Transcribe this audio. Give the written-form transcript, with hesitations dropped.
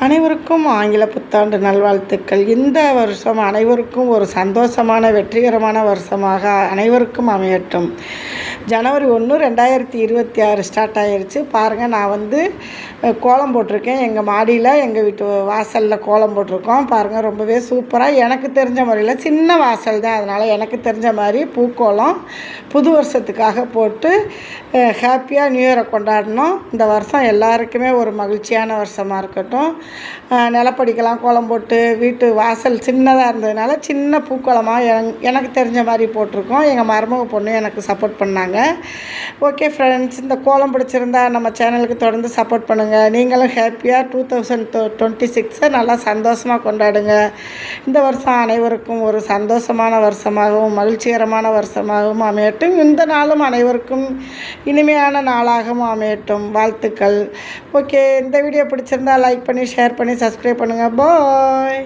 அனைவருக்கும் ஆங்கில புத்தாண்டு நல்வாழ்த்துக்கள். இந்த வருஷம் அனைவருக்கும் ஒரு சந்தோஷமான வெற்றிகரமான வருஷமாக அனைவருக்கும் அமையட்டும். ஜனவரி 1, 2026 ஸ்டார்ட் ஆகிருச்சு. பாருங்கள், நான் கோலம் போட்டிருக்கேன். எங்கள் மாடியில் எங்கள் வீட்டு வாசலில் கோலம் போட்டிருக்கோம். பாருங்கள், ரொம்பவே சூப்பராக எனக்கு தெரிஞ்ச முறையில், சின்ன வாசல் தான், அதனால் எனக்கு தெரிஞ்ச மாதிரி பூக்கோலம் புது வருஷத்துக்காக போட்டு ஹாப்பியாக நியூ இயரை கொண்டாடணும். இந்த வருஷம் எல்லாருக்குமே ஒரு மகிழ்ச்சியான வருஷமாக இருக்கட்டும். நிலப்படிக்கெல்லாம் கோலம் போட்டு வீட்டு வாசல் சின்னதாக இருந்ததுனால சின்ன பூக்கோலமாக எனக்கு தெரிஞ்ச மாதிரி போட்டிருக்கோம். எங்கள் மருமக பொண்ணு எனக்கு சப்போர்ட் பண்ணாங்க. ஓகே ஃப்ரெண்ட்ஸ், இந்த கோலம் பிடிச்சிருந்தா நம்ம சேனலுக்கு தொடர்ந்து சப்போர்ட் பண்ணுங்கள். நீங்களும் ஹாப்பியாக 2026 நல்லா சந்தோஷமாக கொண்டாடுங்க. இந்த வருஷம் அனைவருக்கும் ஒரு சந்தோஷமான வருஷமாகவும் மகிழ்ச்சிகரமான வருஷமாகவும் அமையட்டும். இந்த நாளும் அனைவருக்கும் இனிமையான நாளாகவும் அமையட்டும். வாழ்த்துக்கள். ஓகே, இந்த வீடியோ பிடிச்சிருந்தா லைக் பண்ணி ஷேர் பண்ணி சப்ஸ்கிரைப் பண்ணுங்கள். பாய்.